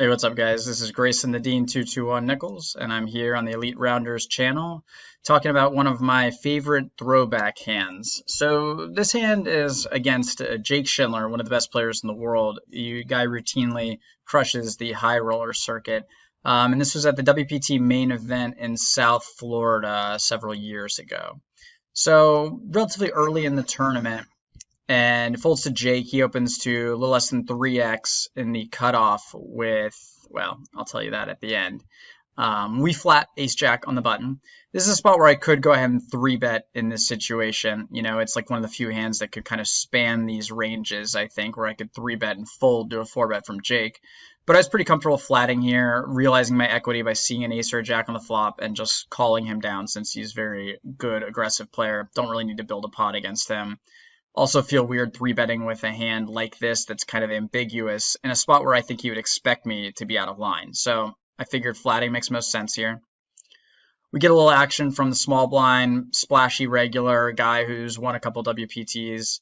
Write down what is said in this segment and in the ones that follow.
Hey, what's up, guys? This is Grayson the Dean 221 Nichols, and I'm here on the Elite Rounders channel talking about one of my favorite throwback hands. So this hand is against Jake Schindler, one of the best players in the world. The guy routinely crushes the high roller circuit. And this was at the WPT Main event in South Florida several years ago. So relatively early in the tournament, and it folds to Jake. He opens to a little less than 3x in the cutoff with, well, I'll tell you that at the end. We flat ace jack on the button. This is a spot where I could go ahead and 3-bet in this situation. You know, it's like one of the few hands that could kind of span these ranges, I think, where I could 3-bet and fold to a 4-bet from Jake. But I was pretty comfortable flatting here, realizing my equity by seeing an ace or a jack on the flop and just calling him down since he's a very good, aggressive player. Don't really need to build a pot against him. Also feel weird 3-betting with a hand like this that's kind of ambiguous in a spot where I think he would expect me to be out of line. So I figured flatting makes most sense here. We get a little action from the small blind, splashy regular guy who's won a couple WPTs.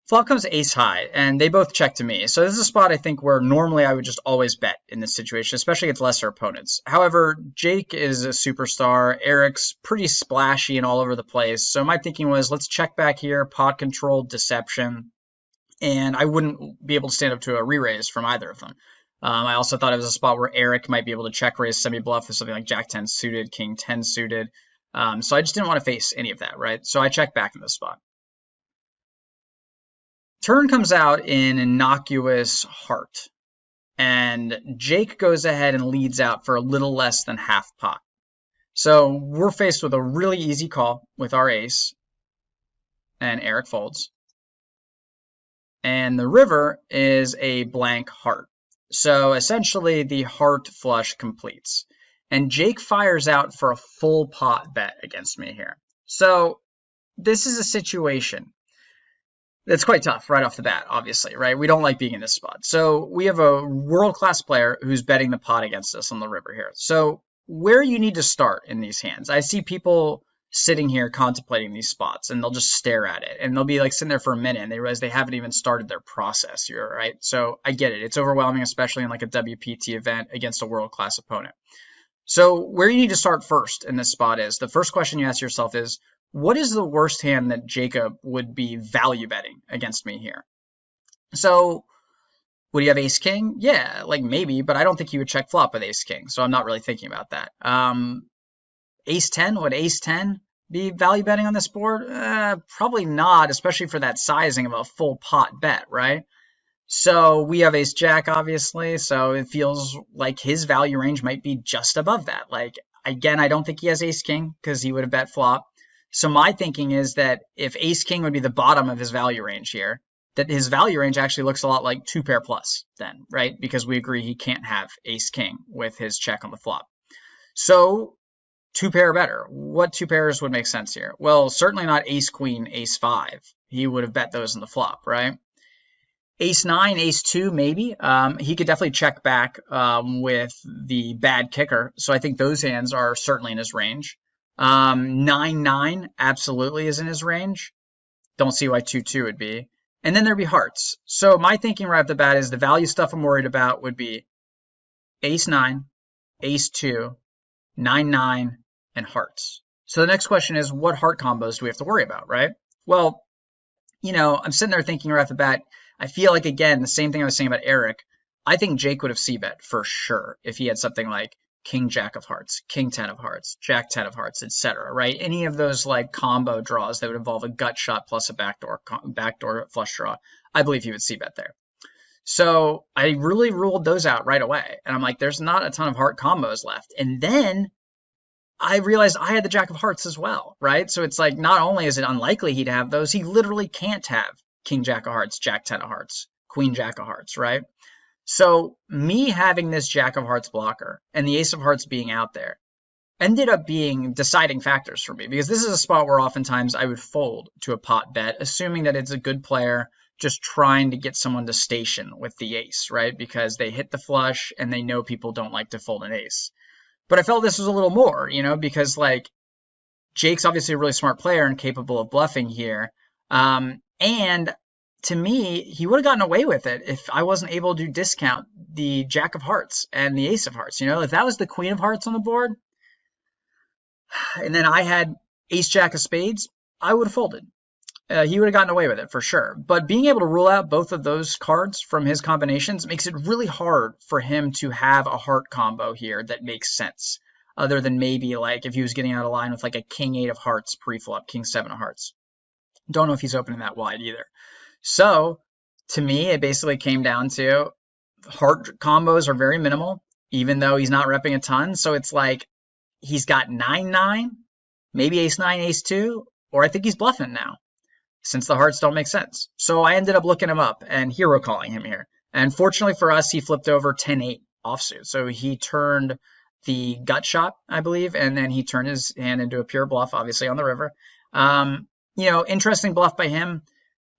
Flop comes ace high, and they both check to me. So this is a spot I think where normally I would just always bet in this situation, especially against lesser opponents. However, Jake is a superstar. Eric's pretty splashy and all over the place. So my thinking was, let's check back here, pot controlled deception, and I wouldn't be able to stand up to a re-raise from either of them. I also thought it was a spot where Eric might be able to check raise semi-bluff with something like Jack 10 suited, King 10 suited. So I just didn't want to face any of that, right? So I checked back in this spot. Turn comes out in innocuous heart, and Jake goes ahead and leads out for a little less than half pot. So we're faced with a really easy call with our ace, and Eric folds. And the river is a blank heart. So essentially the heart flush completes. And Jake fires out for a full pot bet against me here. So this is a situation that's quite tough right off the bat, obviously, right? We don't like being in this spot. So we have a world-class player who's betting the pot against us on the river here. So where you need to start in these hands, I see people sitting here contemplating these spots, and they'll just stare at it. And they'll be like sitting there for a minute, and they realize they haven't even started their process here, right? So I get it. It's overwhelming, especially in like a WPT event against a world-class opponent. So where you need to start first in this spot is, the first question you ask yourself is, what is the worst hand that Jacob would be value betting against me here? So would he have ace king? Yeah, like maybe, but I don't think he would check flop with ace king. So I'm not really thinking about that. Ace 10, would ace 10 be value betting on this board? Probably not, especially for that sizing of a full pot bet, right? So we have ace jack, obviously. So it feels like his value range might be just above that. Like, again, I don't think he has ace king because he would have bet flop. So my thinking is that if ace king would be the bottom of his value range here, that his value range actually looks a lot like 2-pair plus then, right? Because we agree he can't have ace king with his check on the flop. So 2-pair better. What 2 pairs would make sense here? Well, certainly not ace queen, ace 5. He would have bet those on the flop, right? Ace 9, ace 2, maybe. He could definitely check back with the bad kicker. So I think those hands are certainly in his range. 9-9 absolutely is in his range. Don't see why 2-2 would be. And then there'd be hearts. So my thinking right off the bat is the value stuff I'm worried about would be ace 9, ace 2, 9-9, and hearts. So the next question is, what heart combos do we have to worry about, right? Well, you know, I'm sitting there thinking right off the bat, I feel like, again, the same thing I was saying about Eric. I think Jake would have c-bet for sure if he had something like king jack of hearts, king 10 of hearts, jack 10 of hearts, etc., right? Any of those like combo draws that would involve a gut shot plus a backdoor flush draw, I believe he would c-bet there. So I really ruled those out right away. And I'm like, there's not a ton of heart combos left. And then I realized I had the jack of hearts as well, right? So it's like, not only is it unlikely he'd have those, he literally can't have king jack of hearts, jack 10 of hearts, queen jack of hearts, right? So me having this jack of hearts blocker and the ace of hearts being out there ended up being deciding factors for me, because this is a spot where oftentimes I would fold to a pot bet, assuming that it's a good player just trying to get someone to station with the ace, right? Because they hit the flush and they know people don't like to fold an ace. But I felt this was a little more, you know, because like Jake's obviously a really smart player and capable of bluffing here. And to me, he would have gotten away with it if I wasn't able to discount the Jack of Hearts and the Ace of Hearts. You know, if that was the Queen of Hearts on the board, and then I had Ace Jack of Spades, I would have folded. He would have gotten away with it for sure. But being able to rule out both of those cards from his combinations makes it really hard for him to have a heart combo here that makes sense. Other than maybe like if he was getting out of line with like a King 8 of Hearts pre-flop, King 7 of Hearts. Don't know if he's opening that wide either. So to me, it basically came down to heart combos are very minimal, even though he's not repping a ton. So it's like he's got 9-9, maybe Ace-9, Ace-2, or I think he's bluffing now, since the hearts don't make sense. So I ended up looking him up and hero calling him here. And fortunately for us, he flipped over 10-8 offsuit. So he turned the gut shot, I believe, and then he turned his hand into a pure bluff, obviously on the river. You know, interesting bluff by him.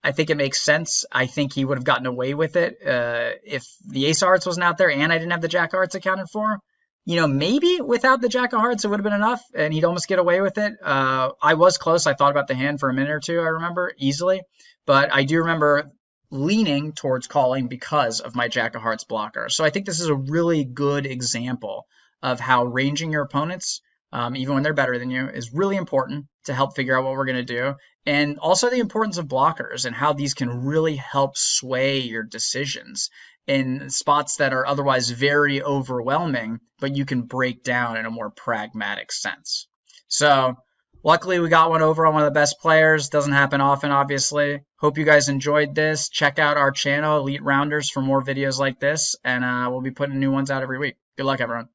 I think it makes sense. I think he would have gotten away with it if the Ace of Hearts wasn't out there and I didn't have the Jack of Hearts accounted for. You know, maybe without the Jack of Hearts, it would have been enough, and he'd almost get away with it. I was close. I thought about the hand for a minute or two, I remember, easily. But I do remember leaning towards calling because of my Jack of Hearts blocker. So I think this is a really good example of how ranging your opponents, even when they're better than you, is really important to help figure out what we're going to do. And also the importance of blockers and how these can really help sway your decisions in spots that are otherwise very overwhelming, but you can break down in a more pragmatic sense. So luckily we got one over on one of the best players. Doesn't happen often, obviously. Hope you guys enjoyed this. Check out our channel, Elite Rounders, for more videos like this, and we'll be putting new ones out every week. Good luck, everyone.